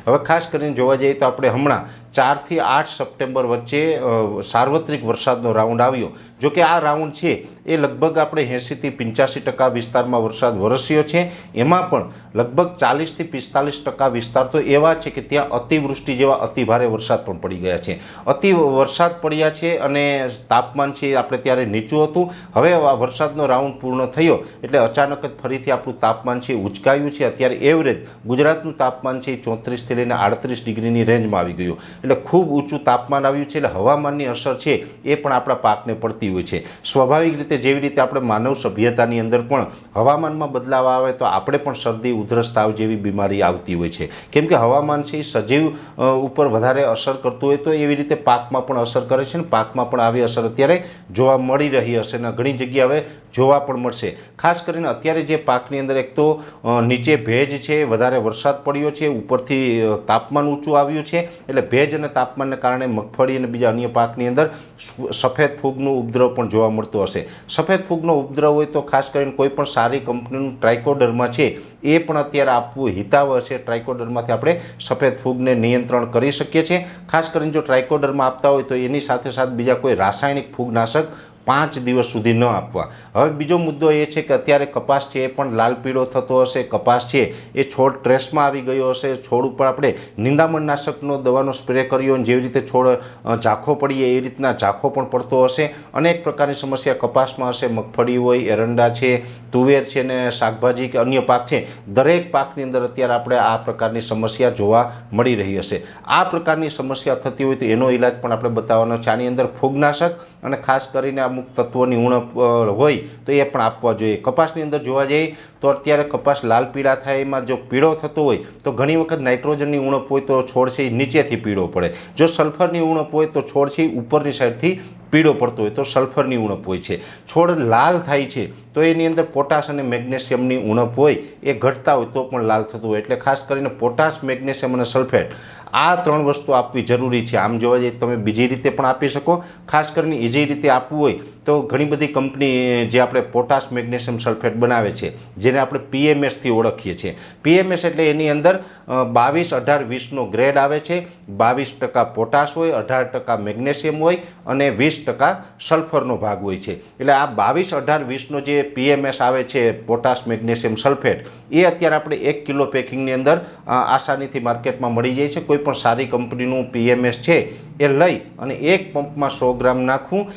હવે ખાસ કરીને જોવા જઈએ તો આપણે હમણાં 4 થી 8 સપ્ટેમ્બર વચ્ચે સાર્વત્રિક વરસાદનો રાઉન્ડ આવ્યો। જો કે આ રાઉન્ડ છે એ લગભગ આપણે 80 થી 85% વિસ્તારમાં વરસાદ વરસ્યો છે। એમાં પણ લગભગ 40 થી 45% વિસ્તાર તો એવા છે કે ત્યાં અતિવૃષ્ટિ જેવા અતિભારે વરસાદ પણ પડી ગયા છે। અતિ વરસાદ પડ્યા છે અને તાપમાન છે આપણે ત્યારે નીચું હતું। હવે આ વરસાદનો રાઉન્ડ પૂર્ણ થયો એટલે અચાનક જ ફરીથી આપણું તાપમાન છે ઉચકાયું છે। અત્યારે એવરેજ ગુજરાતનું તાપમાન છે 34 થી લઈને 38 ડિગ્રીની રેન્જમાં આવી ગયું, એટલે ખૂબ ઊંચું તાપમાન આવ્યું છે। એટલે હવામાનની અસર છે એ પણ આપણા પાકને પડતી હોય છે। સ્વાભાવિક રીતે જેવી રીતે આપણે માનવ સભ્યતાની અંદર પણ હવામાનમાં બદલાવ આવે તો આપણે પણ શરદી ઉધરસ તાવ જેવી બીમારી આવતી હોય છે, કેમ કે હવામાન છે સજીવ ઉપર વધારે અસર કરતું હોય તો એવી રીતે પાકમાં પણ અસર કરે છે ને પાકમાં પણ આવી અસર અત્યારે જોવા મળી રહી હશે ને ઘણી જગ્યાએ હવે જોવા પણ મળશે। ખાસ કરીને અત્યારે જે પાકની અંદર એક તો નીચે ભેજ છે, વધારે વરસાદ પડ્યો છે, ઉપરથી તાપમાન ઊંચું આવ્યું છે, એટલે ભેજ અને તાપમાનને કારણે મગફળી અને બીજા અન્ય પાકની અંદર સફેદ ફૂગનો ઉપદ્રવ પણ જોવા મળતો હશે। સફેદ ફૂગનો ઉપદ્રવ હોય તો ખાસ કરીને કોઈ પણ સારી કંપનીનું ટ્રાઇકોડર્મા છે એ પણ અત્યારે આપવું હિતાવહ છે। ટ્રાઇકોડર્માથી આપણે સફેદ ફૂગને નિયંત્રણ કરી શકીએ છીએ। ખાસ કરીને જો ટ્રાઇકોડર્મા આપતા હોય તો એની સાથે સાથે બીજા કોઈ રાસાયણિક ફૂગનાશક 5 દિવસ સુધી ન આપવા। હવે બીજો મુદ્દો એ છે કે અત્યારે કપાસ છે એ પણ લાલ પીળો થતો હશે, કપાસ છે એ છોડ ટ્રેસમાં આવી ગયો હશે, છોડ ઉપર આપણે નિંદામણનાશકનો દવાનો સ્પ્રે કર્યો અને જેવી રીતે છોડ ઝાંખો પડીએ એ રીતના ઝાંખો પણ પડતો હશે। અનેક પ્રકારની સમસ્યા કપાસમાં હશે, મગફળી હોય, એરંડા છે, તુવેર છે ને શાકભાજી કે અન્ય પાક છે, દરેક પાકની અંદર અત્યારે આપણે આ પ્રકારની સમસ્યા જોવા મળી રહી હશે। આ પ્રકારની સમસ્યા થતી હોય તો એનો ઈલાજ પણ આપણે બતાવવાનો છે। આની અંદર ફૂગનાશક અને ખાસ કરીને અમુક તત્વોની ઉણપ હોય તો એ પણ આપવા જોઈએ। કપાસની અંદર જોવા જઈએ તો અત્યારે કપાસ લાલ પીળા થાય એમાં જો પીળો થતો હોય તો ઘણી વખત નાઇટ્રોજનની ઉણપ હોય તો છોડ છે નીચેથી પીળો પડે, જો સલ્ફરની ઉણપ હોય તો છોડ છે ઉપરની સાઈડથી પીળો પડતો હોય તો સલ્ફરની ઉણપ હોય છે। છોડ લાલ થાય છે તો એની અંદર પોટાશ અને મેગ્નેશિયમની ઉણપ હોય એ ઘટતા હોય તો પણ લાલ થતું હોય, એટલે ખાસ કરીને પોટાશ, મેગ્નેશિયમ અને સલ્ફેટ આ 3 વસ્તુ આપવી જરૂરી છે। આમ જોવા જઈએ તમે બીજી રીતે પણ આપી શકો, ખાસ કરીને ઇઝી રીતે આપવું હોય તો ઘણી બધી કંપની જે આપણે પોટાશ મેગ્નેશિયમ સલ્ફેટ બનાવે છે જેને આપણે PMSથી ઓળખીએ છીએ। PMS એટલે એની અંદર 22, 18, 20નો ગ્રેડ આવે છે। 22% પોટાશ હોય, 18% મેગ્નેશિયમ હોય અને 20% સલ્ફરનો ભાગ હોય છે। એટલે આ 22, 18, 20નો જે PMS આવે છે પોટાશ મેગ્નેશિયમ સલ્ફેટ એ અત્યારે આપણે 1 કિલો પેકિંગની અંદર આસાનીથી માર્કેટમાં મળી જાય છે। કોઈ પણ સારી કંપનીનું PMS છે એ લઈ અને એક પંપમાં 100 ગ્રામ નાખવું